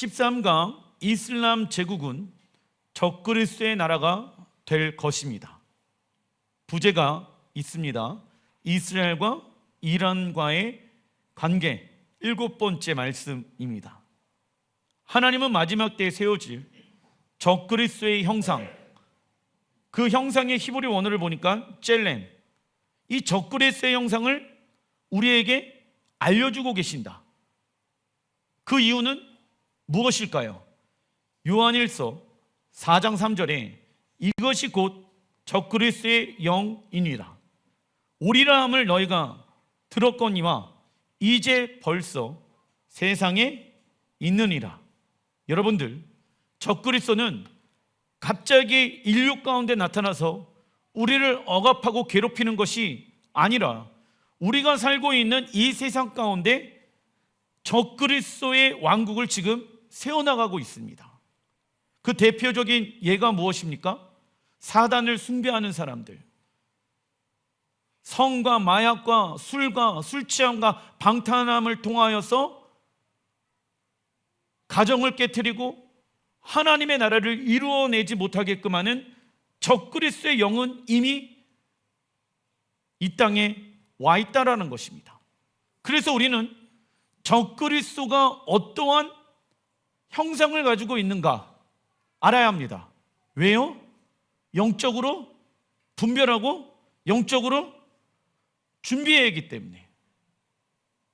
13강 이슬람 제국은 적그리스도의 나라가 될 것입니다. 부제가 있습니다. 이스라엘과 이란과의 관계, 7번째 말씀입니다. 하나님은 마지막 때에 세워질 적그리스도의 형상, 그 형상의 히브리 원어를 보니까 젤렘, 이 적그리스도의 형상을 우리에게 알려주고 계신다. 그 이유는 무엇일까요? 요한일서 4장 3절에 이것이 곧 적그리스도의 영이니라. 오리라 함을 너희가 들었거니와 이제 벌써 세상에 있느니라. 여러분들, 적그리스도는 갑자기 인류 가운데 나타나서 우리를 억압하고 괴롭히는 것이 아니라 우리가 살고 있는 이 세상 가운데 적그리스도의 왕국을 지금 세워나가고 있습니다. 그 대표적인 예가 무엇입니까? 사단을 숭배하는 사람들, 성과 마약과 술과 술 취함과 방탕함을 통하여서 가정을 깨트리고 하나님의 나라를 이루어내지 못하게끔 하는 적그리스도의 영은 이미 이 땅에 와 있다라는 것입니다. 그래서 우리는 적그리스도가 어떠한 형상을 가지고 있는가 알아야 합니다. 왜요? 영적으로 분별하고 영적으로 준비해야 하기 때문에.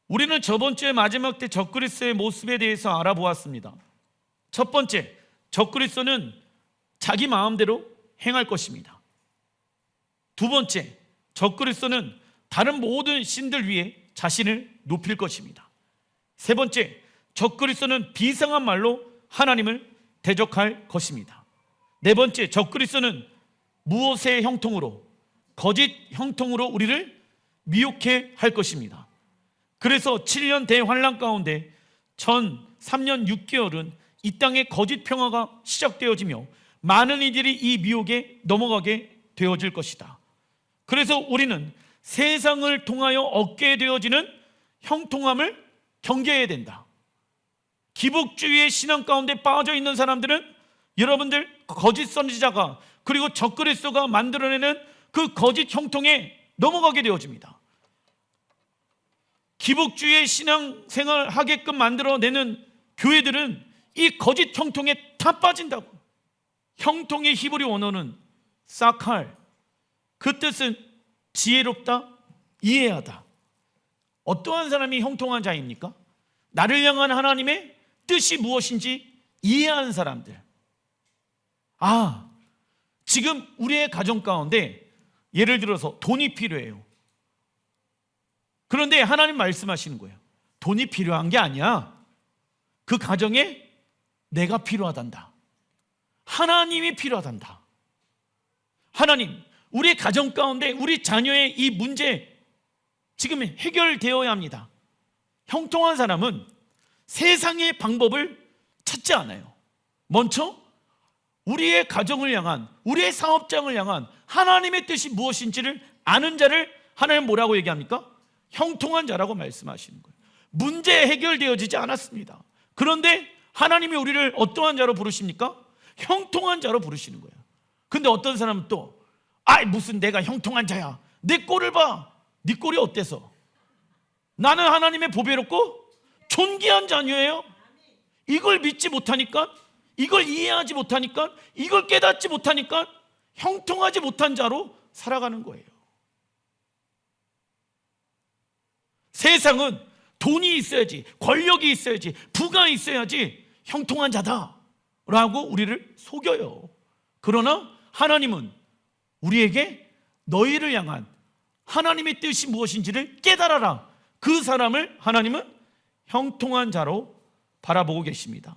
우리는 저번 주에 마지막 때 적그리스도의 모습에 대해서 알아보았습니다. 첫 번째, 적그리스도는 자기 마음대로 행할 것입니다. 두 번째, 적그리스도는 다른 모든 신들 위에 자신을 높일 것입니다. 세 번째, 적그리스도는 비상한 말로 하나님을 대적할 것입니다. 네 번째, 적그리스도는 무엇의 형통으로, 거짓 형통으로 우리를 미혹해 할 것입니다. 그래서 7년 대환란 가운데 전 3년 6개월은 이 땅에 거짓 평화가 시작되어지며 많은 이들이 이 미혹에 넘어가게 되어질 것이다. 그래서 우리는 세상을 통하여 얻게 되어지는 형통함을 경계해야 된다. 기복주의의 신앙 가운데 빠져 있는 사람들은 여러분들 거짓 선지자가 그리고 적그리스도가 만들어내는 그 거짓 형통에 넘어가게 되어집니다. 기복주의의 신앙생활 하게끔 만들어내는 교회들은 이 거짓 형통에 다 빠진다고. 형통의 히브리 원어는 사칼, 그 뜻은 지혜롭다, 이해하다. 어떠한 사람이 형통한 자입니까? 나를 향한 하나님의 뜻이 무엇인지 이해하는 사람들. 지금 우리의 가정 가운데 예를 들어서 돈이 필요해요. 그런데 하나님 말씀하시는 거예요. 돈이 필요한 게 아니야. 그 가정에 내가 필요하단다. 하나님이 필요하단다. 하나님, 우리의 가정 가운데 우리 자녀의 이 문제 지금 해결되어야 합니다. 형통한 사람은 세상의 방법을 찾지 않아요. 먼저 우리의 가정을 향한, 우리의 사업장을 향한 하나님의 뜻이 무엇인지를 아는 자를 하나님 뭐라고 얘기합니까? 형통한 자라고 말씀하시는 거예요. 문제 해결되어지지 않았습니다. 그런데 하나님이 우리를 어떠한 자로 부르십니까? 형통한 자로 부르시는 거예요. 근데 어떤 사람은 또 무슨 내가 형통한 자야, 내 꼴을 봐. 네 꼴이 어때서? 나는 하나님의 보배롭고 존귀한 자녀예요. 이걸 믿지 못하니까, 이걸 이해하지 못하니까, 이걸 깨닫지 못하니까 형통하지 못한 자로 살아가는 거예요. 세상은 돈이 있어야지, 권력이 있어야지, 부가 있어야지 형통한 자다라고 우리를 속여요. 그러나 하나님은 우리에게 너희를 향한 하나님의 뜻이 무엇인지를 깨달아라. 그 사람을 하나님은 형통한 자로 바라보고 계십니다.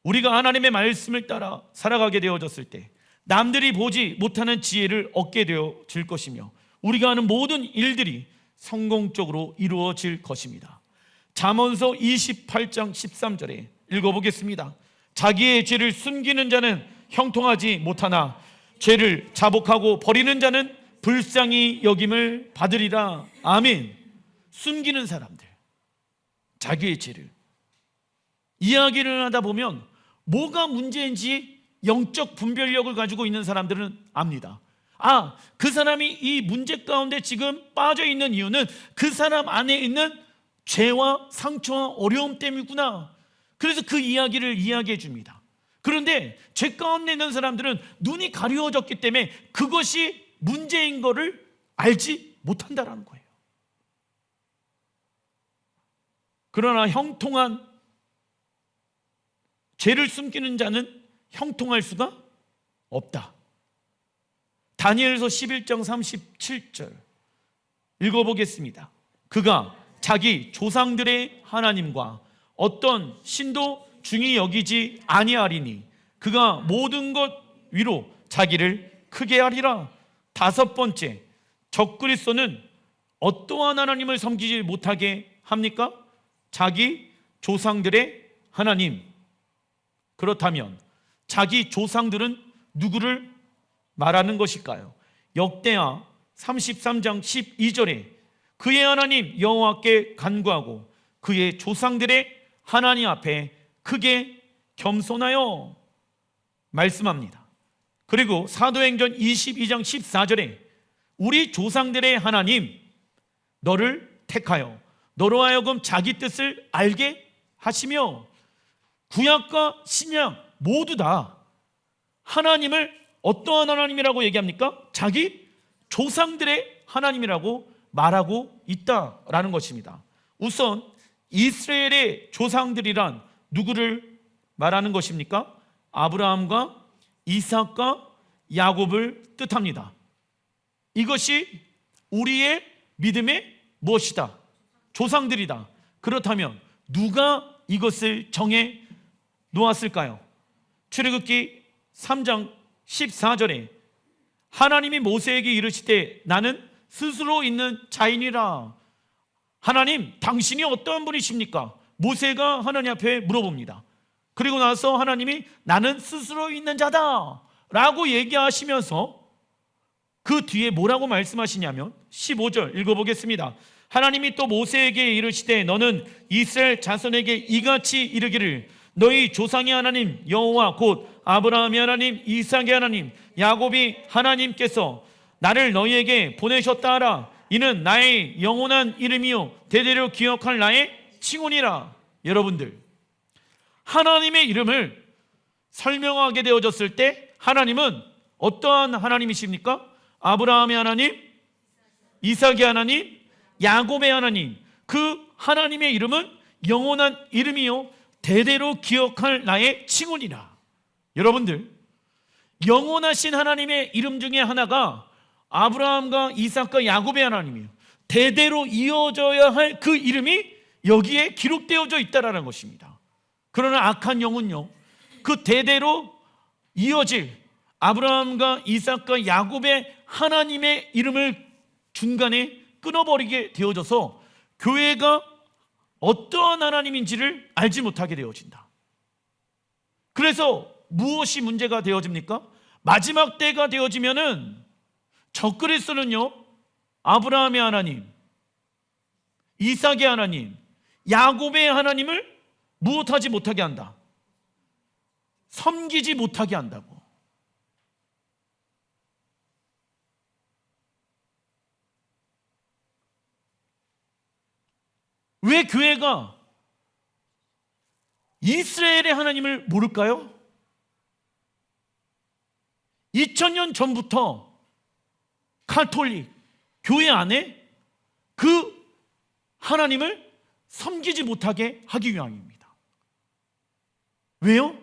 우리가 하나님의 말씀을 따라 살아가게 되어졌을 때 남들이 보지 못하는 지혜를 얻게 되어질 것이며 우리가 하는 모든 일들이 성공적으로 이루어질 것입니다. 잠언서 28장 13절에 읽어보겠습니다. 자기의 죄를 숨기는 자는 형통하지 못하나 죄를 자복하고 버리는 자는 불쌍히 여김을 받으리라. 아멘. 숨기는 사람들, 자기의 죄를 이야기를 하다 보면 뭐가 문제인지 영적 분별력을 가지고 있는 사람들은 압니다. 그 사람이 이 문제 가운데 지금 빠져 있는 이유는 그 사람 안에 있는 죄와 상처와 어려움 때문이구나. 그래서 그 이야기를 이야기해 줍니다. 그런데 죄 가운데 있는 사람들은 눈이 가려워졌기 때문에 그것이 문제인 것을 알지 못한다라는 거예요. 그러나 형통한 죄를 숨기는 자는 형통할 수가 없다. 다니엘서 11장 37절 읽어보겠습니다. 그가 자기 조상들의 하나님과 어떤 신도 중히 여기지 아니하리니 그가 모든 것 위로 자기를 크게 하리라. 다섯 번째, 적그리스도는 어떠한 하나님을 섬기지 못하게 합니까? 자기 조상들의 하나님. 그렇다면 자기 조상들은 누구를 말하는 것일까요? 역대하 33장 12절에 그의 하나님 여호와께 간구하고 그의 조상들의 하나님 앞에 크게 겸손하여 말씀합니다. 그리고 사도행전 22장 14절에 우리 조상들의 하나님 너를 택하여 너로 하여금 자기 뜻을 알게 하시며, 구약과 신약 모두 다 하나님을 어떠한 하나님이라고 얘기합니까? 자기 조상들의 하나님이라고 말하고 있다라는 것입니다. 우선 이스라엘의 조상들이란 누구를 말하는 것입니까? 아브라함과 이삭과 야곱을 뜻합니다. 이것이 우리의 믿음의 무엇이다? 조상들이다. 그렇다면 누가 이것을 정해 놓았을까요? 출애굽기 3장 14절에 하나님이 모세에게 이르시되 나는 스스로 있는 자이니라. 하나님, 당신이 어떠한 분이십니까? 모세가 하나님 앞에 물어봅니다. 그리고 나서 하나님이 나는 스스로 있는 자다 라고 얘기하시면서 그 뒤에 뭐라고 말씀하시냐면 15절 읽어보겠습니다. 하나님이 또 모세에게 이르시되 너는 이스라엘 자손에게 이같이 이르기를 너희 조상의 하나님 여호와 곧 아브라함의 하나님 이삭의 하나님 야곱이 하나님께서 나를 너희에게 보내셨다 하라. 이는 나의 영원한 이름이요 대대로 기억할 나의 칭혼이라. 여러분들, 하나님의 이름을 설명하게 되어졌을 때 하나님은 어떠한 하나님이십니까? 아브라함의 하나님, 이삭의 하나님, 야곱의 하나님. 그 하나님의 이름은 영원한 이름이요 대대로 기억할 나의 칭혼이라. 여러분들, 영원하신 하나님의 이름 중에 하나가 아브라함과 이삭과 야곱의 하나님이에요. 대대로 이어져야 할 그 이름이 여기에 기록되어져 있다라는 것입니다. 그러나 악한 영은요, 그 대대로 이어질 아브라함과 이삭과 야곱의 하나님의 이름을 중간에 끊어버리게 되어져서 교회가 어떠한 하나님인지를 알지 못하게 되어진다. 그래서 무엇이 문제가 되어집니까? 마지막 때가 되어지면은 적그리스도는요, 아브라함의 하나님, 이삭의 하나님, 야곱의 하나님을 무엇하지 못하게 한다? 섬기지 못하게 한다고. 왜 교회가 이스라엘의 하나님을 모를까요? 2000년 전부터 카톨릭 교회 안에 그 하나님을 섬기지 못하게 하기 위함입니다. 왜요?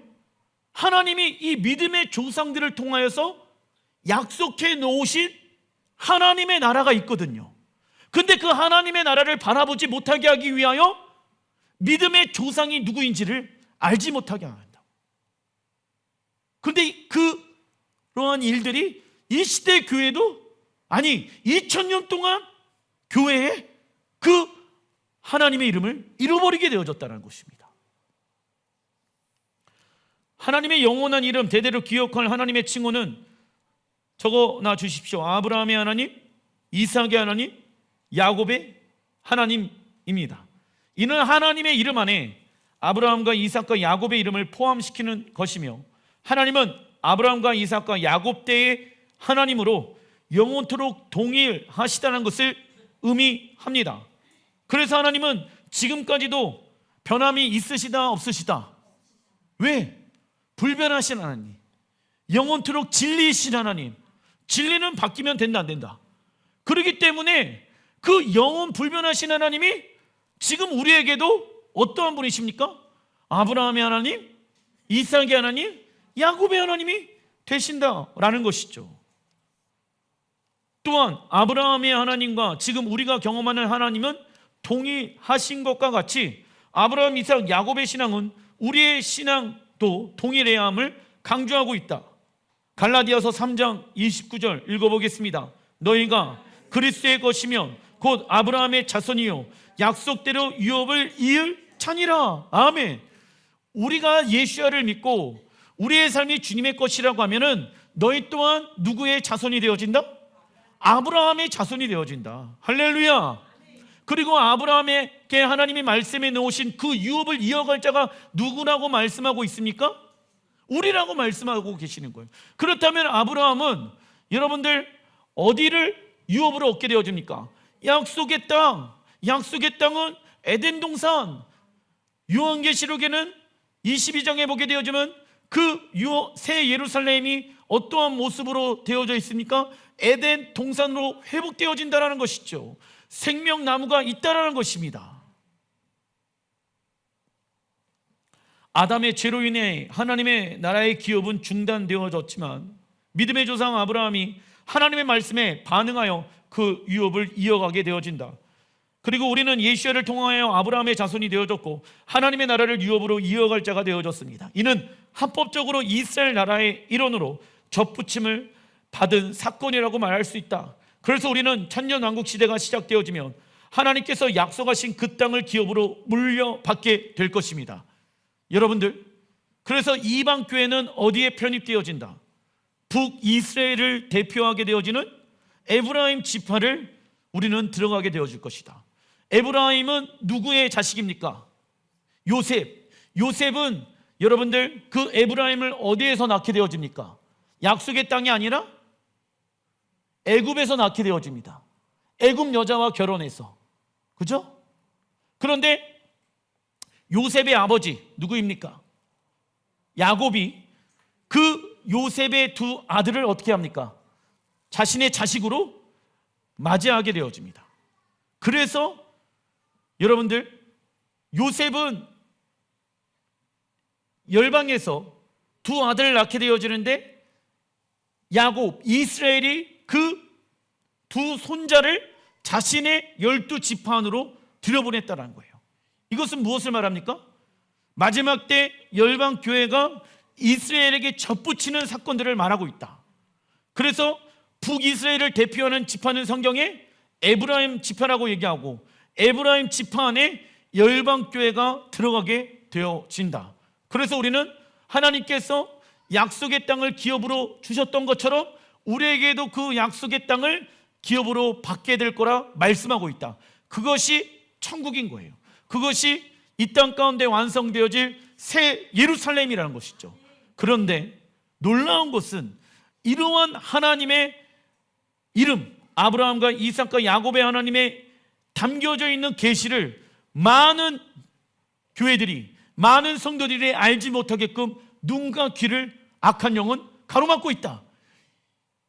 하나님이 이 믿음의 조상들을 통하여서 약속해 놓으신 하나님의 나라가 있거든요. 근데 그 하나님의 나라를 바라보지 못하게 하기 위하여 믿음의 조상이 누구인지를 알지 못하게 한다. 그런데 그러한 일들이 이 시대 교회도, 아니 2000년 동안 교회에 그 하나님의 이름을 잃어버리게 되어졌다는 것입니다. 하나님의 영원한 이름 대대로 기억할 하나님의 칭호는 적어놔 주십시오. 아브라함의 하나님, 이삭의 하나님, 야곱의 하나님입니다. 이는 하나님의 이름 안에 아브라함과 이삭과 야곱의 이름을 포함시키는 것이며, 하나님은 아브라함과 이삭과 야곱 때의 하나님으로 영원토록 동일하시다는 것을 의미합니다. 그래서 하나님은 지금까지도 변함이 있으시다 없으시다? 왜? 불변하신 하나님, 영원토록 진리이신 하나님. 진리는 바뀌면 된다 안 된다? 그렇기 때문에 그 영원 불변하신 하나님이 지금 우리에게도 어떠한 분이십니까? 아브라함의 하나님, 이삭의 하나님, 야곱의 하나님이 되신다라는 것이죠. 또한 아브라함의 하나님과 지금 우리가 경험하는 하나님은 동일하신 것과 같이 아브라함, 이삭, 야곱의 신앙은 우리의 신앙도 동일해야 함을 강조하고 있다. 갈라디아서 3장 29절 읽어보겠습니다. 너희가 그리스도의 것이면 곧 아브라함의 자손이요 약속대로 유업을 이을 자니라. 아멘. 우리가 예수야를 믿고 우리의 삶이 주님의 것이라고 하면은 너희 또한 누구의 자손이 되어진다? 아브라함의 자손이 되어진다. 할렐루야. 그리고 아브라함에게 하나님이 말씀해 놓으신 그 유업을 이어갈 자가 누구라고 말씀하고 있습니까? 우리라고 말씀하고 계시는 거예요. 그렇다면 아브라함은 여러분들 어디를 유업으로 얻게 되어집니까? 약속의 땅. 약속의 땅은 에덴 동산. 요한계시록에는 22장에 보게 되어지면 그 새 예루살렘이 어떠한 모습으로 되어져 있습니까? 에덴 동산으로 회복되어진다는 것이죠. 생명나무가 있다라는 것입니다. 아담의 죄로 인해 하나님의 나라의 기업은 중단되어졌지만 믿음의 조상 아브라함이 하나님의 말씀에 반응하여 그 유업을 이어가게 되어진다. 그리고 우리는 예수야를 통하여 아브라함의 자손이 되어졌고 하나님의 나라를 유업으로 이어갈 자가 되어졌습니다. 이는 합법적으로 이스라엘 나라의 일원으로 접붙임을 받은 사건이라고 말할 수 있다. 그래서 우리는 천년왕국 시대가 시작되어지면 하나님께서 약속하신 그 땅을 기업으로 물려받게 될 것입니다. 여러분들, 그래서 이방교회는 어디에 편입되어진다? 북이스라엘을 대표하게 되어지는 에브라임 지파를 우리는 들어가게 되어질 것이다. 에브라임은 누구의 자식입니까? 요셉. 요셉은 여러분들 그 에브라임을 어디에서 낳게 되어집니까? 약속의 땅이 아니라 애굽에서 낳게 되어집니다. 애굽 여자와 결혼해서. 그죠? 그런데 요셉의 아버지 누구입니까? 야곱이 그 요셉의 두 아들을 어떻게 합니까? 자신의 자식으로 맞이하게 되어집니다. 그래서 여러분들 요셉은 열방에서 두 아들을 낳게 되어지는데 야곱, 이스라엘이 그 두 손자를 자신의 12지파 안으로 들여보냈다는 거예요. 이것은 무엇을 말합니까? 마지막 때 열방교회가 이스라엘에게 접붙이는 사건들을 말하고 있다. 그래서 북이스라엘을 대표하는 지파는 성경에 에브라임 지파라고 얘기하고 에브라임 지파 안에 열방교회가 들어가게 되어진다. 그래서 우리는 하나님께서 약속의 땅을 기업으로 주셨던 것처럼 우리에게도 그 약속의 땅을 기업으로 받게 될 거라 말씀하고 있다. 그것이 천국인 거예요. 그것이 이 땅 가운데 완성되어질 새 예루살렘이라는 것이죠. 그런데 놀라운 것은 이러한 하나님의 이름, 아브라함과 이삭과 야곱의 하나님의 담겨져 있는 계시를 많은 교회들이, 많은 성도들이 알지 못하게끔 눈과 귀를 악한 영은 가로막고 있다.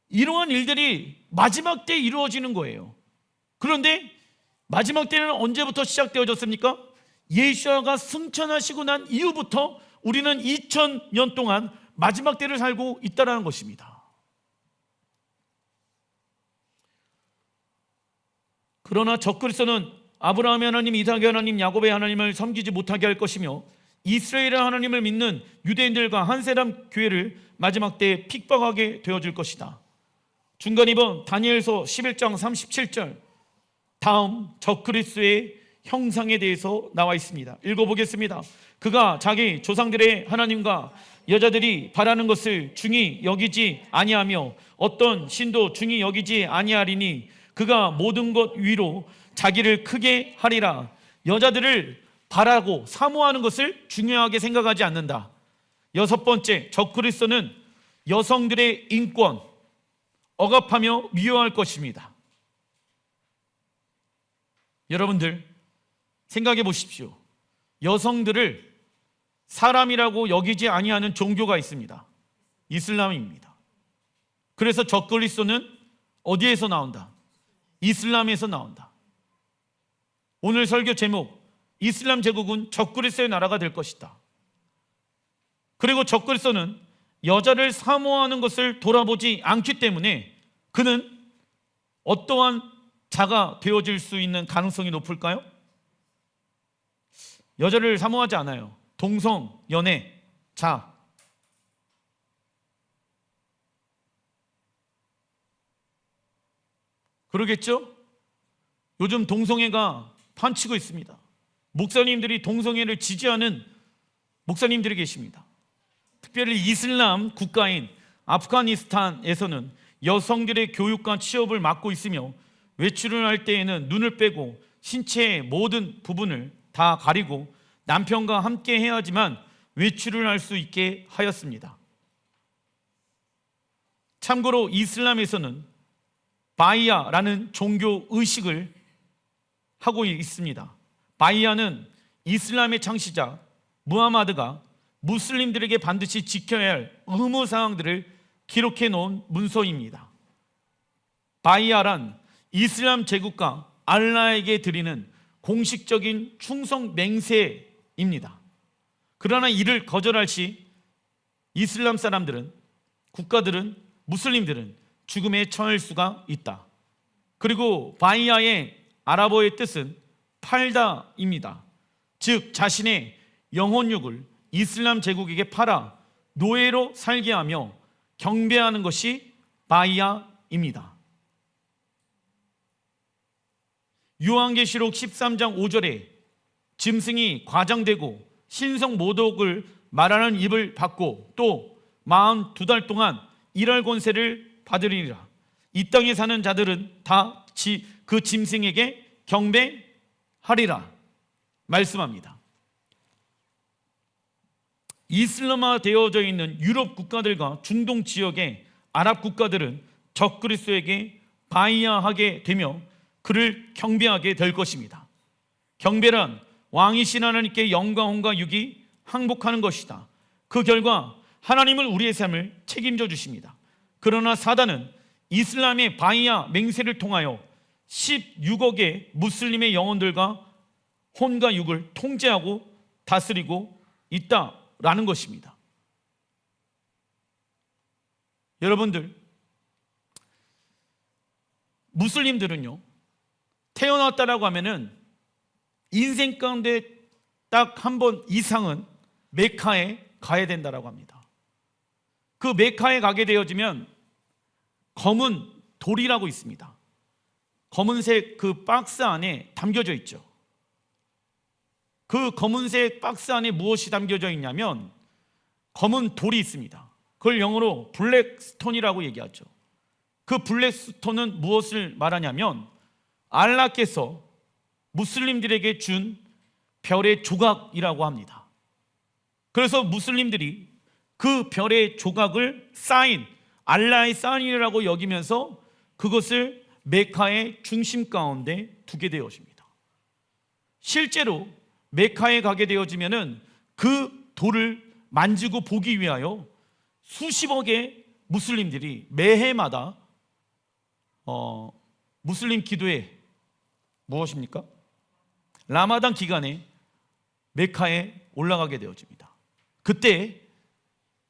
이러한 일들이 마지막 때 이루어지는 거예요. 그런데 마지막 때는 언제부터 시작되어졌습니까? 예수야가 승천하시고 난 이후부터 우리는 2000년 동안 마지막 때를 살고 있다는 것입니다. 그러나 적그리스도는 아브라함의 하나님, 이삭의 하나님, 야곱의 하나님을 섬기지 못하게 할 것이며 이스라엘의 하나님을 믿는 유대인들과 한 사람 교회를 마지막 때에 핍박하게 되어질 것이다. 중간 2번 다니엘서 11장 37절 다음 적그리스도의 형상에 대해서 나와 있습니다. 읽어보겠습니다. 그가 자기 조상들의 하나님과 여자들이 바라는 것을 중히 여기지 아니하며 어떤 신도 중히 여기지 아니하리니 그가 모든 것 위로 자기를 크게 하리라. 여자들을 바라고 사모하는 것을 중요하게 생각하지 않는다. 여섯 번째, 적그리스도는 여성들의 인권 억압하며 미워할 것입니다. 여러분들 생각해 보십시오. 여성들을 사람이라고 여기지 아니하는 종교가 있습니다. 이슬람입니다. 그래서 적그리스도는 어디에서 나온다? 이슬람에서 나온다. 오늘 설교 제목, 이슬람 제국은 적그리스도의 나라가 될 것이다. 그리고 적그리스도는 여자를 사모하는 것을 돌아보지 않기 때문에 그는 어떠한 자가 되어질 수 있는 가능성이 높을까요? 여자를 사모하지 않아요. 동성, 연애, 자. 그러겠죠? 요즘 동성애가 판치고 있습니다. 목사님들이 동성애를 지지하는 목사님들이 계십니다. 특별히 이슬람 국가인 아프가니스탄에서는 여성들의 교육과 취업을 막고 있으며 외출을 할 때에는 눈을 빼고 신체의 모든 부분을 다 가리고 남편과 함께 해야지만 외출을 할 수 있게 하였습니다. 참고로 이슬람에서는 바이아라는 종교 의식을 하고 있습니다. 바이아는 이슬람의 창시자 무하마드가 무슬림들에게 반드시 지켜야 할 의무사항들을 기록해 놓은 문서입니다. 바이아란 이슬람 제국과 알라에게 드리는 공식적인 충성 맹세입니다. 그러나 이를 거절할 시 이슬람 사람들은, 국가들은, 무슬림들은 죽음에 처할 수가 있다. 그리고 바이아의 아랍어의 뜻은 팔다입니다. 즉 자신의 영혼육을 이슬람 제국에게 팔아 노예로 살게 하며 경배하는 것이 바이아입니다. 요한계시록 13장 5절에 짐승이 과장되고 신성 모독을 말하는 입을 받고 또 42달 동안 일할 권세를 받으리라. 이 땅에 사는 자들은 다 그 짐승에게 경배하리라 말씀합니다. 이슬람화 되어져 있는 유럽 국가들과 중동 지역의 아랍 국가들은 적그리스도에게 바이아하게 되며 그를 경배하게 될 것입니다. 경배란 왕이신 하나님께 영광과 육이 항복하는 것이다. 그 결과 하나님은 우리의 삶을 책임져 주십니다. 그러나 사단은 이슬람의 바이아 맹세를 통하여 16억의 무슬림의 영혼들과 혼과 육을 통제하고 다스리고 있다라는 것입니다. 여러분들, 무슬림들은요, 태어났다라고 하면은 인생 가운데 딱 한 번 이상은 메카에 가야 된다라고 합니다. 그 메카에 가게 되어지면 검은 돌이라고 있습니다. 검은색 그 박스 안에 담겨져 있죠. 그 검은색 박스 안에 무엇이 담겨져 있냐면 검은 돌이 있습니다. 그걸 영어로 블랙스톤이라고 얘기하죠. 그 블랙스톤은 무엇을 말하냐면 알라께서 무슬림들에게 준 별의 조각이라고 합니다. 그래서 무슬림들이 그 별의 조각을 사인, 알라의 사인이라고 여기면서 그것을 메카의 중심 가운데 두게 되어집니다. 실제로 메카에 가게 되어지면은 그 돌을 만지고 보기 위하여 수십억의 무슬림들이 매해마다 무슬림 기도회 무엇입니까? 라마단 기간에 메카에 올라가게 되어집니다. 그때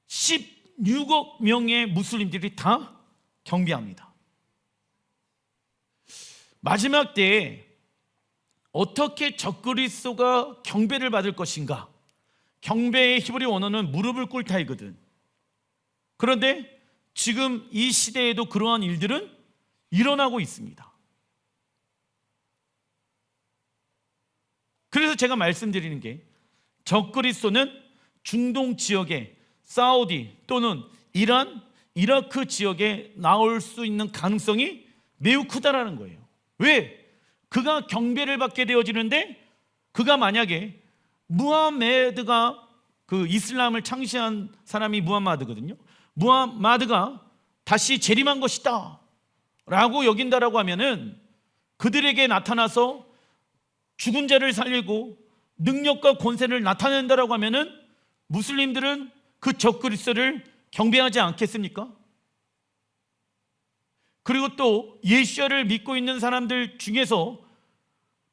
16억 명의 무슬림들이 다 경배합니다. 마지막 때에 어떻게 적그리스도가 경배를 받을 것인가? 경배의 히브리 원어는 무릎을 꿇다이거든. 그런데 지금 이 시대에도 그러한 일들은 일어나고 있습니다. 그래서 제가 말씀드리는 게 적그리스도는 중동 지역에 사우디 또는 이란, 이라크 지역에 나올 수 있는 가능성이 매우 크다라는 거예요. 왜? 그가 경배를 받게 되어지는데 그가 만약에 무함메드가 그 이슬람을 창시한 사람이 무함마드거든요. 무함마드가 다시 재림한 것이다 라고 여긴다라고 하면은 그들에게 나타나서 죽은 자를 살리고 능력과 권세를 나타낸다라고 하면은 무슬림들은 그 적그리스도를 경배하지 않겠습니까? 그리고 또 예수를 믿고 있는 사람들 중에서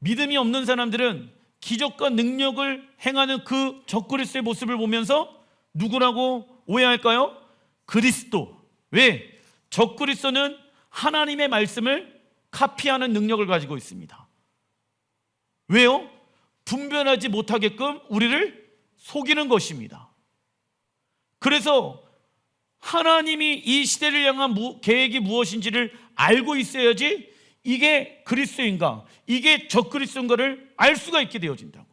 믿음이 없는 사람들은 기적과 능력을 행하는 그 적그리스도의 모습을 보면서 누구라고 오해할까요? 그리스도. 왜? 적그리스도는 하나님의 말씀을 카피하는 능력을 가지고 있습니다. 왜요? 분별하지 못하게끔 우리를 속이는 것입니다. 그래서 하나님이 이 시대를 향한 계획이 무엇인지를 알고 있어야지 이게 그리스도인가, 이게 적그리스도인가를 알 수가 있게 되어진다고.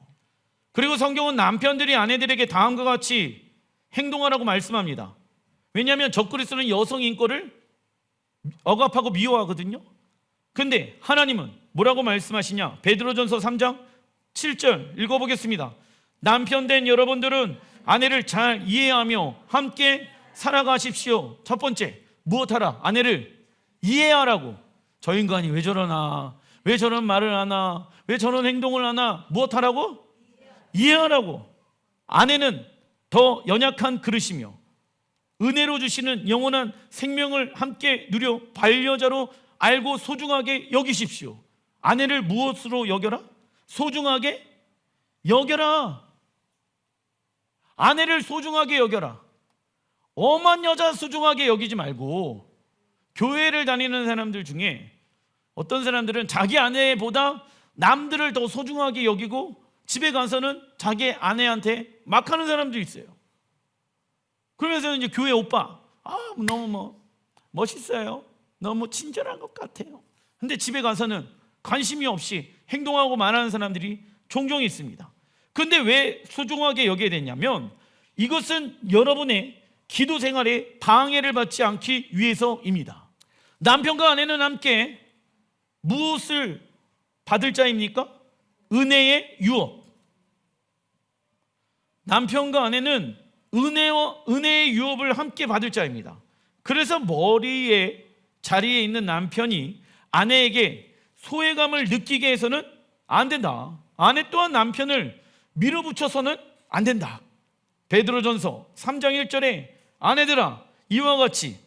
그리고 성경은 남편들이 아내들에게 다음과 같이 행동하라고 말씀합니다. 왜냐하면 적그리스도는 여성 인권을 억압하고 미워하거든요. 근데 하나님은 뭐라고 말씀하시냐? 베드로전서 3장 7절 읽어보겠습니다. 남편 된 여러분들은 아내를 잘 이해하며 함께 살아가십시오. 첫 번째, 무엇하라? 아내를 이해하라고. 저 인간이 왜 저러나, 왜 저런 말을 하나, 왜 저런 행동을 하나, 무엇하라고? 이해하라고. 아내는 더 연약한 그릇이며 은혜로 주시는 영원한 생명을 함께 누려 반려자로 알고 소중하게 여기십시오. 아내를 무엇으로 여겨라? 소중하게 여겨라. 아내를 소중하게 여겨라. 엄한 여자 소중하게 여기지 말고, 교회를 다니는 사람들 중에 어떤 사람들은 자기 아내보다 남들을 더 소중하게 여기고 집에 가서는 자기 아내한테 막 하는 사람도 있어요. 그러면서 이제 교회 오빠, 너무 멋있어요. 너무 친절한 것 같아요. 근데 집에 가서는 관심이 없이 행동하고 말하는 사람들이 종종 있습니다. 근데 왜 소중하게 여겨야 되냐면 이것은 여러분의 기도 생활에 방해를 받지 않기 위해서입니다. 남편과 아내는 함께 무엇을 받을 자입니까? 은혜의 유업. 남편과 아내는 은혜의 유업을 함께 받을 자입니다. 그래서 머리에 자리에 있는 남편이 아내에게 소외감을 느끼게 해서는 안 된다. 아내 또한 남편을 밀어붙여서는 안 된다. 베드로전서 3장 1절에 아내들아 이와 같이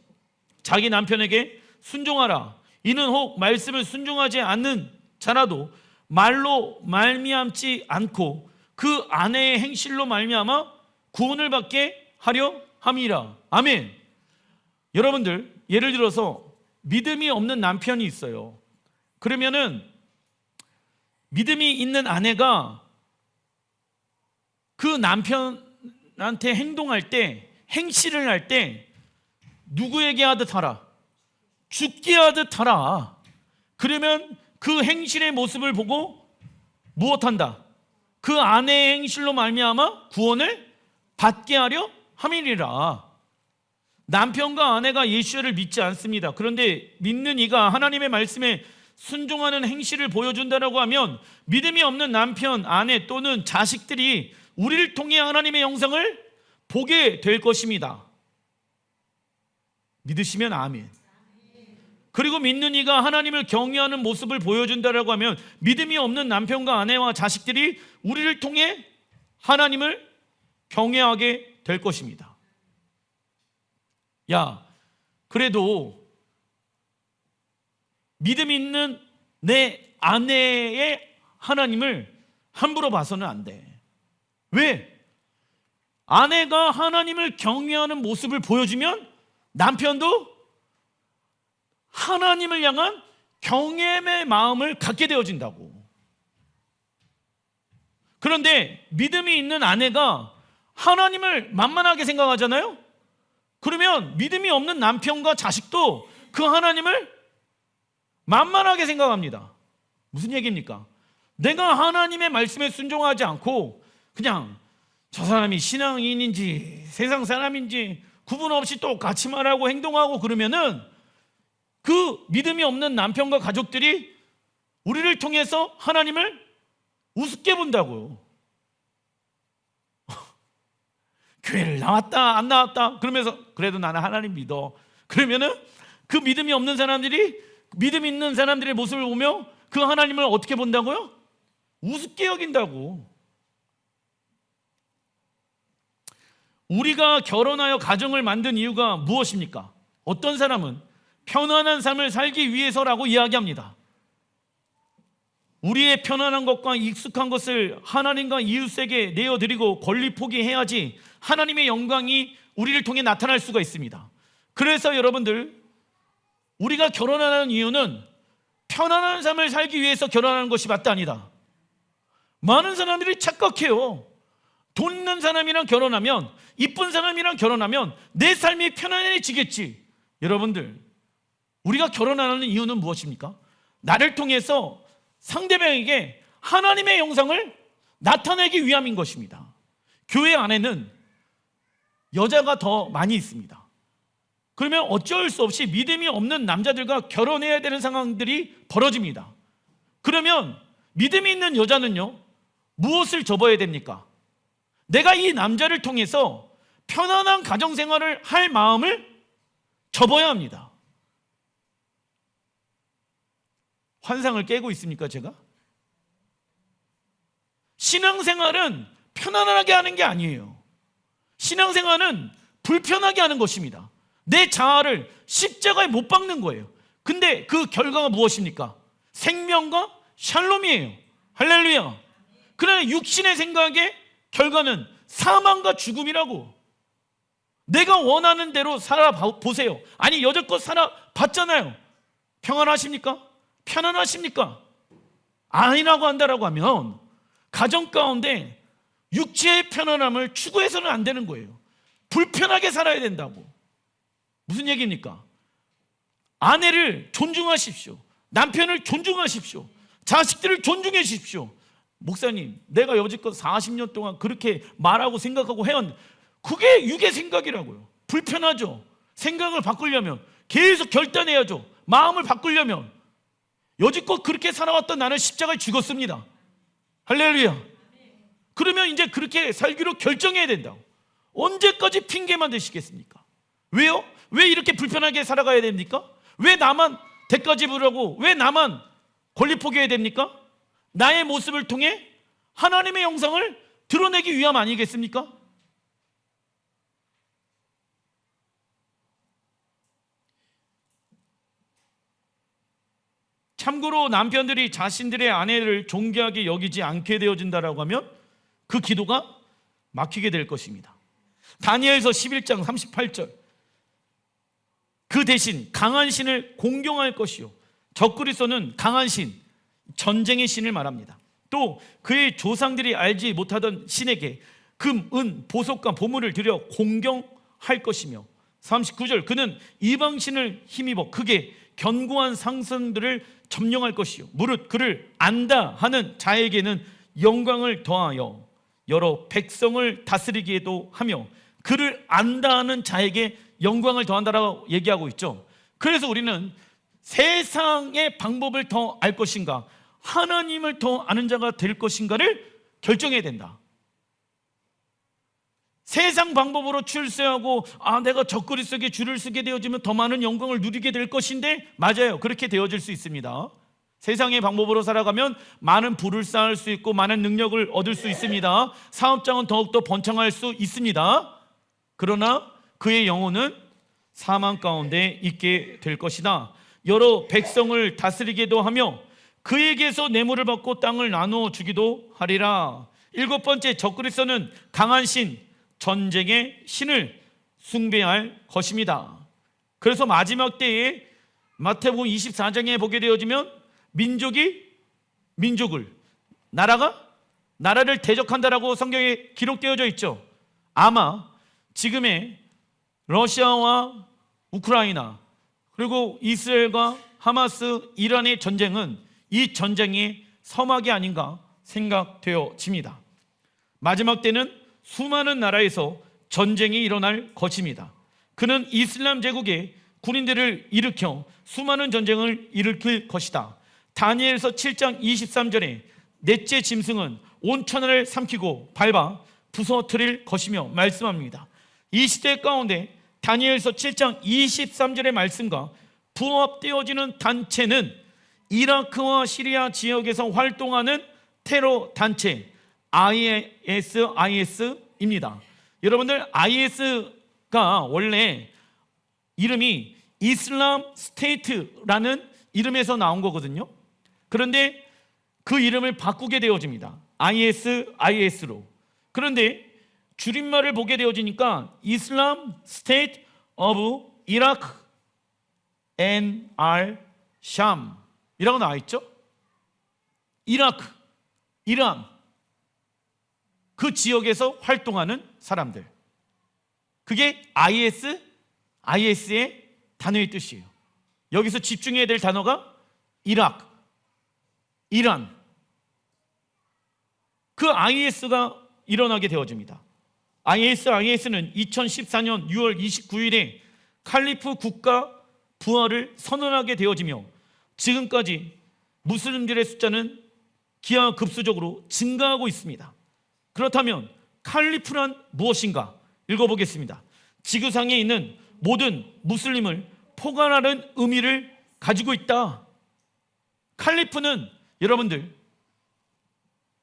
자기 남편에게 순종하라. 이는 혹 말씀을 순종하지 않는 자라도 말로 말미암지 않고 그 아내의 행실로 말미암아 구원을 받게 하려 함이라. 아멘. 여러분들, 예를 들어서 믿음이 없는 남편이 있어요. 그러면은 믿음이 있는 아내가 그 남편한테 행동할 때, 행실을 할 때 누구에게 하듯 하라. 죽게 하듯 하라. 그러면 그 행실의 모습을 보고 무엇한다? 그 아내의 행실로 말미암아 구원을 받게 하려 함이리라. 남편과 아내가 예수를 믿지 않습니다. 그런데 믿는 이가 하나님의 말씀에 순종하는 행실을 보여준다라고 하면 믿음이 없는 남편, 아내 또는 자식들이 우리를 통해 하나님의 영상을 보게 될 것입니다. 믿으시면 아멘. 그리고 믿는 이가 하나님을 경외하는 모습을 보여준다라고 하면 믿음이 없는 남편과 아내와 자식들이 우리를 통해 하나님을 경외하게 될 것입니다. 야, 그래도 믿음 있는 내 아내의 하나님을 함부로 봐서는 안 돼. 왜? 아내가 하나님을 경외하는 모습을 보여주면 남편도 하나님을 향한 경외의 마음을 갖게 되어진다고. 그런데 믿음이 있는 아내가 하나님을 만만하게 생각하잖아요. 그러면 믿음이 없는 남편과 자식도 그 하나님을 만만하게 생각합니다. 무슨 얘기입니까? 내가 하나님의 말씀에 순종하지 않고 그냥 저 사람이 신앙인인지 세상 사람인지 구분 없이 똑같이 말하고 행동하고 그러면은 그 믿음이 없는 남편과 가족들이 우리를 통해서 하나님을 우습게 본다고요. 교회를 나왔다 안 나왔다 그러면서 그래도 나는 하나님 믿어. 그러면은 그 믿음이 없는 사람들이 믿음 있는 사람들의 모습을 보며 그 하나님을 어떻게 본다고요? 우습게 여긴다고. 우리가 결혼하여 가정을 만든 이유가 무엇입니까? 어떤 사람은 편안한 삶을 살기 위해서라고 이야기합니다. 우리의 편안한 것과 익숙한 것을 하나님과 이웃에게 내어드리고 권리 포기해야지 하나님의 영광이 우리를 통해 나타날 수가 있습니다. 그래서 여러분들, 우리가 결혼하는 이유는 편안한 삶을 살기 위해서 결혼하는 것이 맞다 아니다. 많은 사람들이 착각해요. 돈 있는 사람이랑 결혼하면, 이쁜 사람이랑 결혼하면 내 삶이 편안해지겠지. 여러분들, 우리가 결혼하는 이유는 무엇입니까? 나를 통해서 상대방에게 하나님의 영상을 나타내기 위함인 것입니다. 교회 안에는 여자가 더 많이 있습니다. 그러면 어쩔 수 없이 믿음이 없는 남자들과 결혼해야 되는 상황들이 벌어집니다. 그러면 믿음이 있는 여자는요, 무엇을 접어야 됩니까? 내가 이 남자를 통해서 편안한 가정생활을 할 마음을 접어야 합니다. 환상을 깨고 있습니까, 제가? 신앙생활은 편안하게 하는 게 아니에요. 신앙생활은 불편하게 하는 것입니다. 내 자아를 십자가에 못 박는 거예요. 근데 그 결과가 무엇입니까? 생명과 샬롬이에요. 할렐루야. 그러나 육신의 생각의 결과는 사망과 죽음이라고. 내가 원하는 대로 살아보세요. 아니, 여태껏 살아봤잖아요. 평안하십니까? 편안하십니까? 아니라고 한다라고 하면 가정 가운데 육체의 편안함을 추구해서는 안 되는 거예요. 불편하게 살아야 된다고. 무슨 얘기입니까? 아내를 존중하십시오. 남편을 존중하십시오. 자식들을 존중해 주십시오. 목사님, 내가 여지껏 40년 동안 그렇게 말하고 생각하고 해왔는데 그게 육의 생각이라고요. 불편하죠. 생각을 바꾸려면 계속 결단해야죠. 마음을 바꾸려면. 여지껏 그렇게 살아왔던 나는 십자가에 죽었습니다. 할렐루야. 그러면 이제 그렇게 살기로 결정해야 된다고. 언제까지 핑계만 대시겠습니까? 왜요? 왜 이렇게 불편하게 살아가야 됩니까? 왜 나만 대가 지불하고 왜 나만 권리 포기해야 됩니까? 나의 모습을 통해 하나님의 영상을 드러내기 위함 아니겠습니까? 참고로 남편들이 자신들의 아내를 존귀하게 여기지 않게 되어진다라고 하면 그 기도가 막히게 될 것입니다. 다니엘서 11장 38절, 그 대신 강한 신을 공경할 것이요, 적그리스도는 강한 신, 전쟁의 신을 말합니다. 또 그의 조상들이 알지 못하던 신에게 금, 은, 보석과 보물을 들여 공경할 것이며, 39절, 그는 이방신을 힘입어 크게 견고한 상선들을 점령할 것이요, 무릇 그를 안다 하는 자에게는 영광을 더하여 여러 백성을 다스리기에도 하며 그를 안다 하는 자에게 영광을 더한다라고 얘기하고 있죠. 그래서 우리는 세상의 방법을 더 알 것인가, 하나님을 더 아는 자가 될 것인가를 결정해야 된다. 세상 방법으로 출세하고 내가 적그리스도에게 줄을 서게 되어지면 더 많은 영광을 누리게 될 것인데, 맞아요, 그렇게 되어질 수 있습니다. 세상의 방법으로 살아가면 많은 부를 쌓을 수 있고 많은 능력을 얻을 수 있습니다. 사업장은 더욱더 번창할 수 있습니다. 그러나 그의 영혼은 사망 가운데 있게 될 것이다. 여러 백성을 다스리기도 하며 그에게서 뇌물을 받고 땅을 나누어 주기도 하리라. 7번째, 적그리스도는 강한 신, 전쟁의 신을 숭배할 것입니다. 그래서 마지막 때에 마태복음 24장에 보게 되어지면 민족이 민족을, 나라가 나라를 대적한다라고 성경에 기록되어져 있죠. 아마 지금의 러시아와 우크라이나, 그리고 이스라엘과 하마스, 이란의 전쟁은 이 전쟁의 서막이 아닌가 생각되어집니다. 마지막 때는 수많은 나라에서 전쟁이 일어날 것입니다. 그는 이슬람 제국의 군인들을 일으켜 수많은 전쟁을 일으킬 것이다. 다니엘서 7장 23절에 넷째 짐승은 온 천하를 삼키고 밟아 부서뜨릴 것이며 말씀합니다. 이 시대 가운데 다니엘서 7장 23절의 말씀과 부합되어지는 단체는 이라크와 시리아 지역에서 활동하는 테러 단체 ISIS입니다. 여러분들, IS가 원래 이름이 이슬람 스테이트라는 이름에서 나온 거거든요. 그런데 그 이름을 바꾸게 되어집니다. ISIS로. 그런데 줄임말을 보게 되어지니까 이슬람 스테이트 오브 이라크 NR 샴이라고 나와 있죠. 이라크, 이란, 그 지역에서 활동하는 사람들, 그게 IS의 단어의 뜻이에요. 여기서 집중해야 될 단어가 이라크, 이란. 그 IS가 일어나게 되어집니다. IS는 2014년 6월 29일에 칼리프 국가 부활을 선언하게 되어지며 지금까지 무슬림들의 숫자는 기하급수적으로 증가하고 있습니다. 그렇다면 칼리프란 무엇인가? 읽어보겠습니다. 지구상에 있는 모든 무슬림을 포괄하는 의미를 가지고 있다. 칼리프는, 여러분들,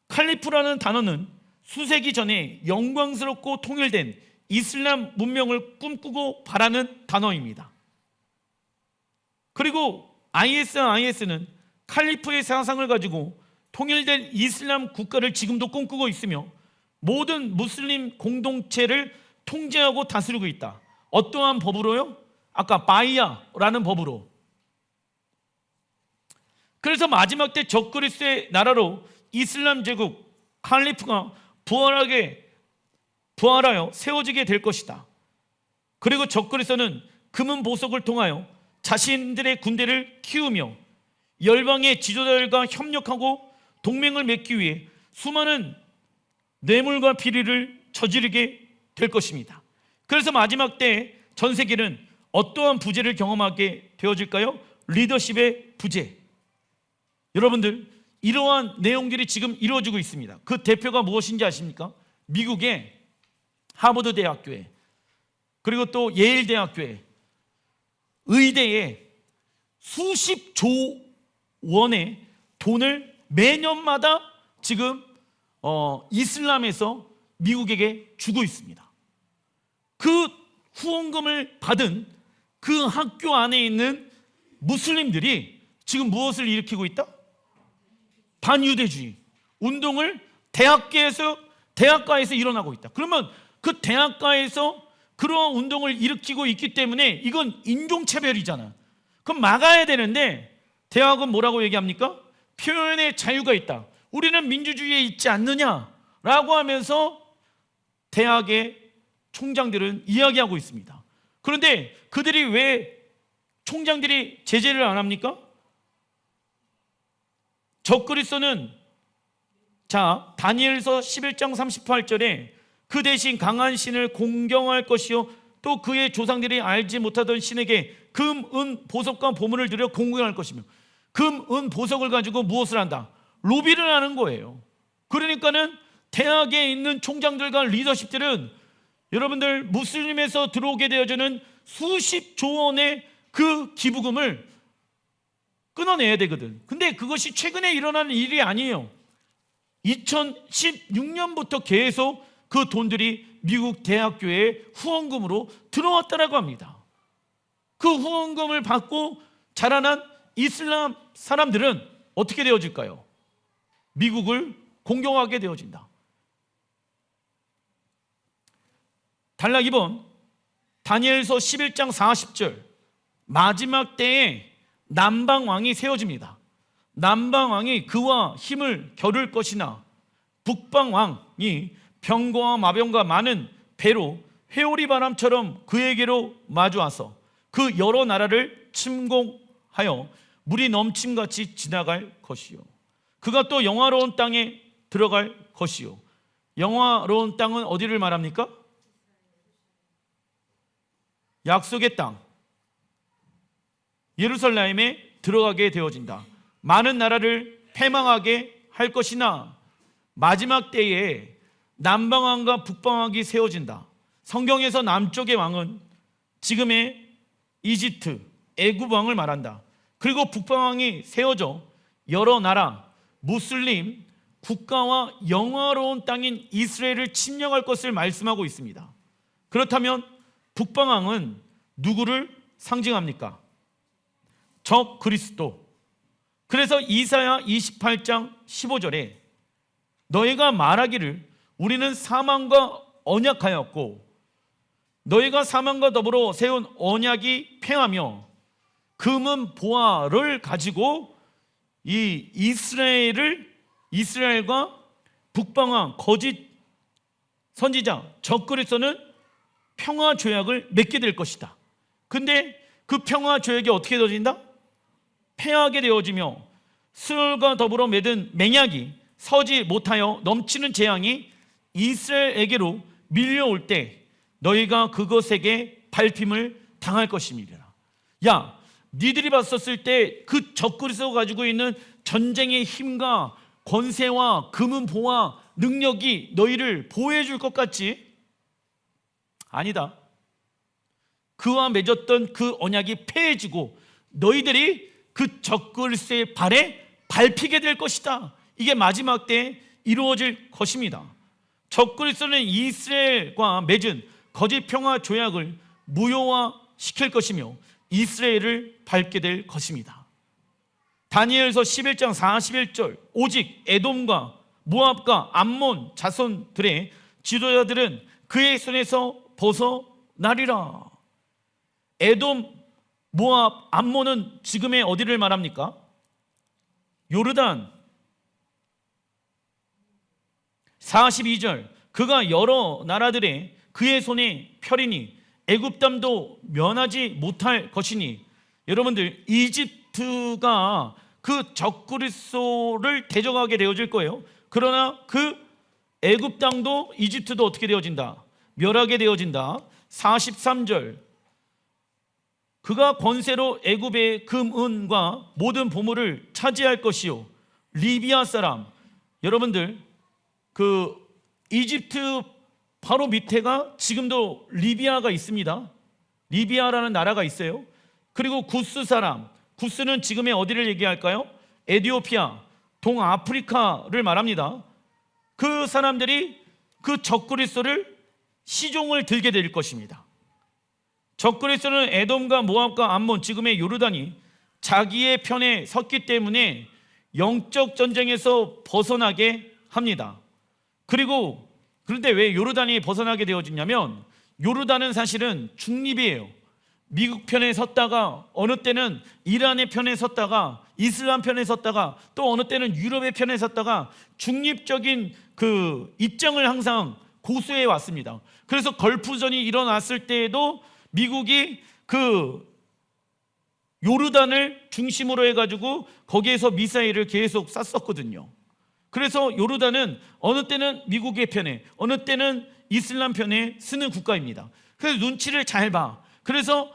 칼리프라는 단어는 수세기 전에 영광스럽고 통일된 이슬람 문명을 꿈꾸고 바라는 단어입니다. 그리고 IS는 칼리프의 사상을 가지고 통일된 이슬람 국가를 지금도 꿈꾸고 있으며 모든 무슬림 공동체를 통제하고 다스리고 있다. 어떠한 법으로요? 아까 바이야라는 법으로. 그래서 마지막 때 적그리스도의 나라로 이슬람 제국 칼리프가 부활하여 세워지게 될 것이다. 그리고 적그리스도는 금은 보석을 통하여 자신들의 군대를 키우며 열방의 지도자들과 협력하고 동맹을 맺기 위해 수많은 뇌물과 비리를 저지르게 될 것입니다. 그래서 마지막 때 전 세계는 어떠한 부재를 경험하게 되어질까요? 리더십의 부재. 여러분들, 이러한 내용들이 지금 이루어지고 있습니다. 그 대표가 무엇인지 아십니까? 미국의 하버드 대학교에, 그리고 또 예일 대학교에, 의대에 수십조 원의 돈을 매년마다 지금 이슬람에서 미국에게 주고 있습니다. 그 후원금을 받은 그 학교 안에 있는 무슬림들이 지금 무엇을 일으키고 있다? 반유대주의 운동을 대학가에서 일어나고 있다. 그러면 그 대학가에서 그러한 운동을 일으키고 있기 때문에 이건 인종차별이잖아. 그럼 막아야 되는데 대학은 뭐라고 얘기합니까? 표현의 자유가 있다. 우리는 민주주의에 있지 않느냐라고 하면서 대학의 총장들은 이야기하고 있습니다. 그런데 그들이 왜 총장들이 제재를 안 합니까? 적그리스도는 다니엘서 11장 38절에 그 대신 강한 신을 공경할 것이요 또 그의 조상들이 알지 못하던 신에게 금, 은, 보석과 보물을 들여 공경할 것이며, 금, 은, 보석을 가지고 무엇을 한다? 로비를 하는 거예요. 그러니까는 대학에 있는 총장들과 리더십들은 여러분들 무슬림에서 들어오게 되어지는 수십조 원의 그 기부금을 끊어내야 되거든. 근데 그것이 최근에 일어나는 일이 아니에요. 2016년부터 계속 그 돈들이 미국 대학교의 후원금으로 들어왔다라고 합니다. 그 후원금을 받고 자라난 이슬람 사람들은 어떻게 되어질까요? 미국을 공경하게 되어진다. 단락 2번, 다니엘서 11장 40절, 마지막 때에 남방왕이 세워집니다. 남방왕이 그와 힘을 겨룰 것이나 북방왕이 병거와 마병과 많은 배로 회오리 바람처럼 그에게로 마주와서 그 여러 나라를 침공하여 물이 넘침같이 지나갈 것이요, 그가 또 영화로운 땅에 들어갈 것이요. 영화로운 땅은 어디를 말합니까? 약속의 땅 예루살렘에 들어가게 되어진다. 많은 나라를 패망하게 할 것이나 마지막 때에 남방왕과 북방왕이 세워진다. 성경에서 남쪽의 왕은 지금의 이집트, 애굽 왕을 말한다. 그리고 북방왕이 세워져 여러 나라, 무슬림 국가와 영화로운 땅인 이스라엘을 침략할 것을 말씀하고 있습니다. 그렇다면 북방왕은 누구를 상징합니까? 적 그리스도. 그래서 이사야 28장 15절에 너희가 말하기를 우리는 사망과 언약하였고 너희가 사망과 더불어 세운 언약이 팽하며 금은 보화를 가지고 이 이스라엘과 북방왕 거짓 선지자 적 그리스도는 평화 조약을 맺게 될 것이다. 근데 그 평화 조약이 어떻게 되어진다? 폐하게 되어지며 수월과 더불어 맺은 맹약이 서지 못하여 넘치는 재앙이 이스라엘에게로 밀려올 때 너희가 그것에게 밟힘을 당할 것입니다. 야, 니들이 봤었을 때 그 적그리스도가 가지고 있는 전쟁의 힘과 권세와 금은 보화 능력이 너희를 보호해 줄 것 같지? 아니다. 그와 맺었던 그 언약이 폐해지고 너희들이 그 적그리스도의 발에 밟히게 될 것이다. 이게 마지막 때에 이루어질 것입니다. 적그리스도는 이스라엘과 맺은 거짓 평화 조약을 무효화시킬 것이며 이스라엘을 밟게 될 것입니다. 다니엘서 11장 41절 오직 에돔과 모압과 암몬 자손들의 지도자들은 그의 손에서 벗어나리라. 에돔, 모압, 암몬은 지금의 어디를 말합니까? 요르단. 42절 그가 여러 나라들의 그의 손에 펴리니 애굽 땅도 면하지 못할 것이니. 여러분들 이집트가 그 적그리스도를 대적하게 되어질 거예요. 그러나 그 애굽 땅도 이집트도 어떻게 되어진다? 멸하게 되어진다. 43절 그가 권세로 애굽의 금은과 모든 보물을 차지할 것이요 리비아 사람. 여러분들 그 이집트 바로 밑에가 지금도 리비아가 있습니다. 리비아라는 나라가 있어요. 그리고 구스 사람, 구스는 지금의 어디를 얘기할까요? 에티오피아, 동아프리카를 말합니다. 그 사람들이 그 적그리스도를 시종을 들게 될 것입니다. 적그리스도는 에돔과 모압과 암몬, 지금의 요르단이 자기의 편에 섰기 때문에 영적 전쟁에서 벗어나게 합니다. 그런데 왜 요르단이 벗어나게 되어지냐면 요르단은 사실은 중립이에요. 미국 편에 섰다가 어느 때는 이란의 편에 섰다가 이슬람 편에 섰다가 또 어느 때는 유럽의 편에 섰다가 중립적인 그 입장을 항상 고수해 왔습니다. 그래서 걸프전이 일어났을 때에도 미국이 그 요르단을 중심으로 해가지고 거기에서 미사일을 계속 쐈었거든요. 그래서 요르단은 어느 때는 미국의 편에 어느 때는 이슬람 편에 쓰는 국가입니다. 그래서 눈치를 잘 봐. 그래서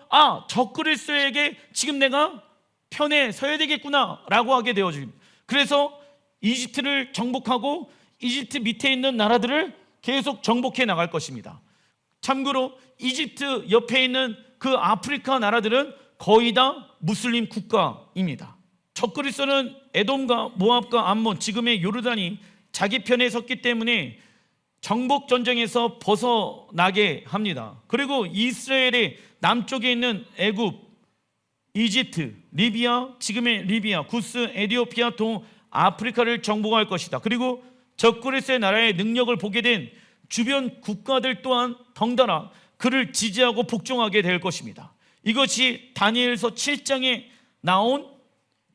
적그리스도에게 지금 내가 편에 서야 되겠구나 라고 하게 되어집니다. 그래서 이집트를 정복하고 이집트 밑에 있는 나라들을 계속 정복해 나갈 것입니다. 참고로 이집트 옆에 있는 그 아프리카 나라들은 거의 다 무슬림 국가입니다. 적그리스도는 에돔과 모압과 암몬, 지금의 요르단이 자기 편에 섰기 때문에 정복 전쟁에서 벗어나게 합니다. 그리고 이스라엘의 남쪽에 있는 애굽, 이집트, 리비아, 지금의 리비아, 구스, 에티오피아, 동아프리카를 정복할 것이다. 그리고 적그리스도의 나라의 능력을 보게 된 주변 국가들 또한 덩달아 그를 지지하고 복종하게 될 것입니다. 이것이 다니엘서 7장에 나온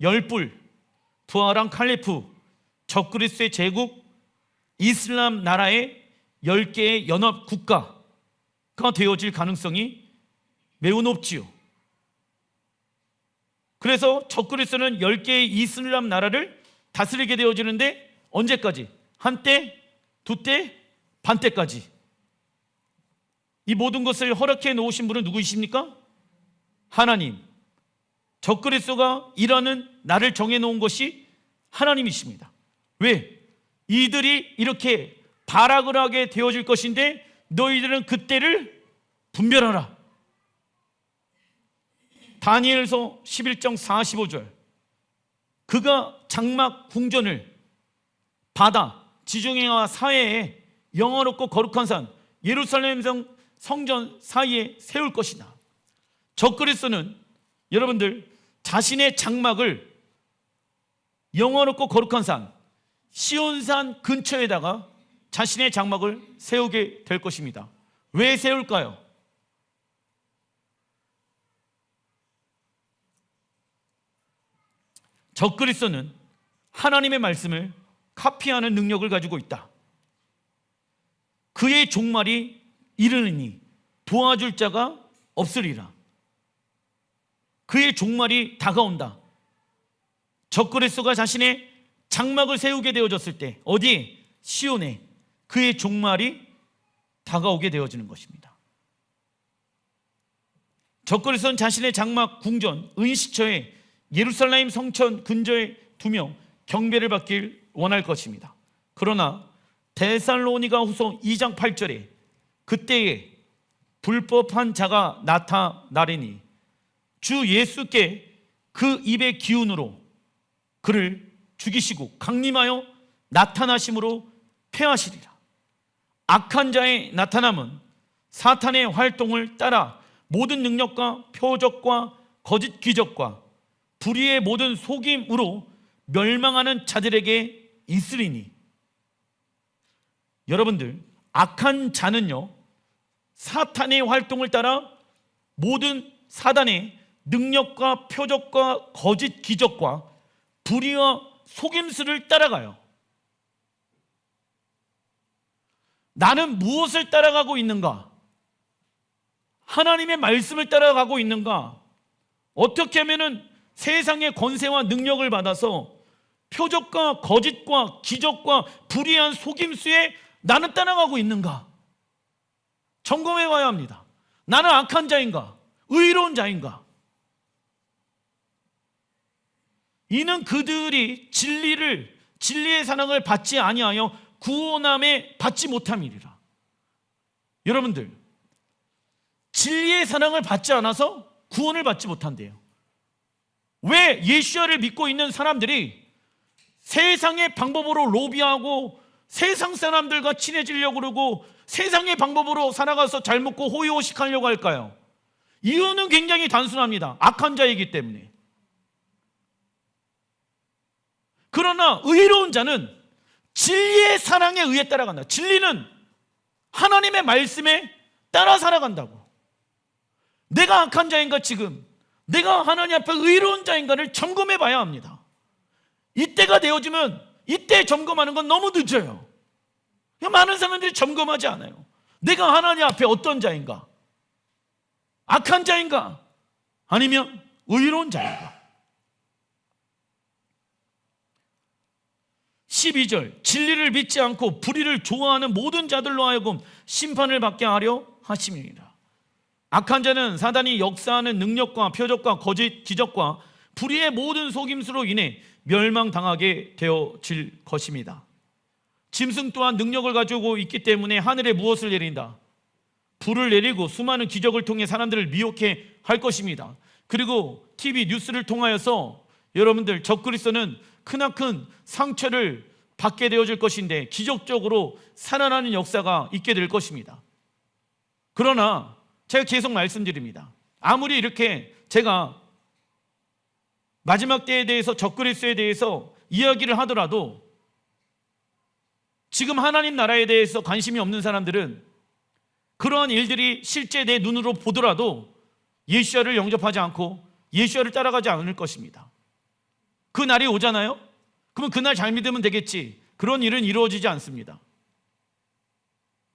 열불, 부하랑 칼레프, 적그리스도의 제국, 이슬람 나라의 10개의 연합 국가가 되어질 가능성이 매우 높지요. 그래서 적그리스도는 10개의 이슬람 나라를 다스리게 되어지는데 언제까지? 한때, 두때, 반때까지. 이 모든 것을 허락해 놓으신 분은 누구이십니까? 하나님. 적그리스도가 일하는 날을 정해 놓은 것이 하나님이십니다. 왜? 이들이 이렇게 발악을 하게 되어질 것인데 너희들은 그때를 분별하라. 다니엘서 11장 45절. 그가 장막 궁전을 바다 지중해와 사해에 영화롭고 거룩한 산 예루살렘 성전 사이에 세울 것이다. 적그리스도는 여러분들 자신의 장막을 영화롭고 거룩한 산 시온산 근처에다가 자신의 장막을 세우게 될 것입니다. 왜 세울까요? 적그리스도는 하나님의 말씀을 카피하는 능력을 가지고 있다. 그의 종말이 이르느니 도와줄 자가 없으리라. 그의 종말이 다가온다. 적그리스도가 자신의 장막을 세우게 되어졌을 때 어디? 시온에 그의 종말이 다가오게 되어지는 것입니다. 적그리스도는 자신의 장막 궁전 은시처에 예루살렘 성전 근처에 두며 경배를 받길 원할 것입니다. 그러나 데살로니가 후서 2장 8절에 그때에 불법한 자가 나타나리니 주 예수께 그 입의 기운으로 그를 죽이시고 강림하여 나타나심으로 패하시리라. 악한 자의 나타남은 사탄의 활동을 따라 모든 능력과 표적과 거짓 기적과 불의의 모든 속임으로 멸망하는 자들에게 있으리니. 여러분들, 악한 자는요 사탄의 활동을 따라 모든 사단의 능력과 표적과 거짓 기적과 불의와 속임수를 따라가요. 나는 무엇을 따라가고 있는가? 하나님의 말씀을 따라가고 있는가? 어떻게 하면은 세상의 권세와 능력을 받아서 표적과 거짓과 기적과 불의한 속임수에 나는 따라가고 있는가? 점검해 봐야 합니다. 나는 악한 자인가? 의로운 자인가? 이는 그들이 진리의 사랑을 받지 아니하여 구원함에 받지 못함이리라. 여러분들, 진리의 사랑을 받지 않아서 구원을 받지 못한대요. 왜? 예수야를 믿고 있는 사람들이 세상의 방법으로 로비하고 세상 사람들과 친해지려고 그러고 세상의 방법으로 살아가서 잘 먹고 호의호식하려고 할까요? 이유는 굉장히 단순합니다. 악한 자이기 때문에. 그러나 의로운 자는 진리의 사랑에 의해 따라간다. 진리는 하나님의 말씀에 따라 살아간다고. 내가 악한 자인가 지금? 내가 하나님 앞에 의로운 자인가를 점검해 봐야 합니다. 이때가 되어지면 이때 점검하는 건 너무 늦어요. 많은 사람들이 점검하지 않아요. 내가 하나님 앞에 어떤 자인가? 악한 자인가? 아니면 의로운 자인가? 12절, 진리를 믿지 않고 불의를 좋아하는 모든 자들로 하여금 심판을 받게 하려 하심이니라. 악한 자는 사단이 역사하는 능력과 표적과 거짓 기적과 불의의 모든 속임수로 인해 멸망당하게 되어질 것입니다. 짐승 또한 능력을 가지고 있기 때문에 하늘에 무엇을 내린다? 불을 내리고 수많은 기적을 통해 사람들을 미혹해 할 것입니다. 그리고 TV 뉴스를 통하여서 여러분들 적그리스도는 크나큰 상처를 받게 되어질 것인데 기적적으로 살아나는 역사가 있게 될 것입니다. 그러나 제가 계속 말씀드립니다. 아무리 이렇게 제가 마지막 때에 대해서 적그리스도에 대해서 이야기를 하더라도 지금 하나님 나라에 대해서 관심이 없는 사람들은 그러한 일들이 실제 내 눈으로 보더라도 예수야를 영접하지 않고 예수야를 따라가지 않을 것입니다. 그 날이 오잖아요? 그러면 그날 잘 믿으면 되겠지. 그런 일은 이루어지지 않습니다.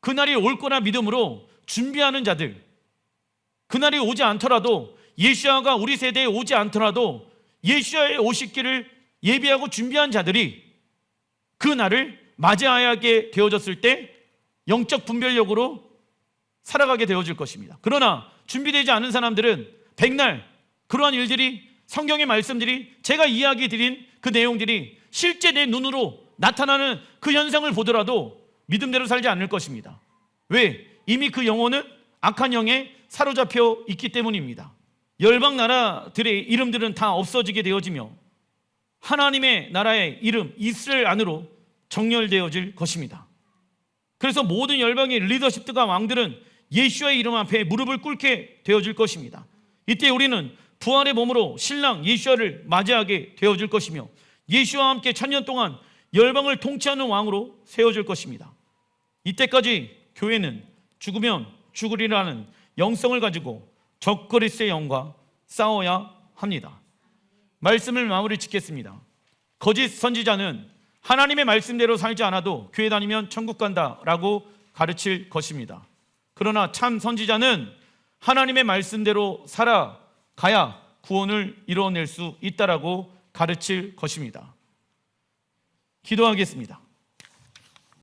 그날이 올 거나 믿음으로 준비하는 자들, 그날이 오지 않더라도 예수야가 우리 세대에 오지 않더라도 예수야의 오시기를 예비하고 준비한 자들이 그 날을 맞이하게 되어졌을 때 영적 분별력으로 살아가게 되어질 것입니다. 그러나 준비되지 않은 사람들은 백날 그러한 일들이 성경의 말씀들이 제가 이야기 드린 그 내용들이 실제 내 눈으로 나타나는 그 현상을 보더라도 믿음대로 살지 않을 것입니다. 왜? 이미 그 영혼은 악한 영에 사로잡혀 있기 때문입니다. 열방 나라들의 이름들은 다 없어지게 되어지며 하나님의 나라의 이름 이스라엘 안으로 정렬되어질 것입니다. 그래서 모든 열방의 리더십들과 왕들은 예수와의 이름 앞에 무릎을 꿇게 되어질 것입니다. 이때 우리는 부활의 몸으로 신랑 예수와를 맞이하게 되어질 것이며 예수와 함께 천년 동안 열방을 통치하는 왕으로 세워질 것입니다. 이때까지 교회는 죽으면 죽으리라는 영성을 가지고 적그리스도의 영과 싸워야 합니다. 말씀을 마무리 짓겠습니다. 거짓 선지자는 하나님의 말씀대로 살지 않아도 교회 다니면 천국 간다라고 가르칠 것입니다. 그러나 참 선지자는 하나님의 말씀대로 살아가야 구원을 이뤄낼 수 있다라고 가르칠 것입니다. 기도하겠습니다.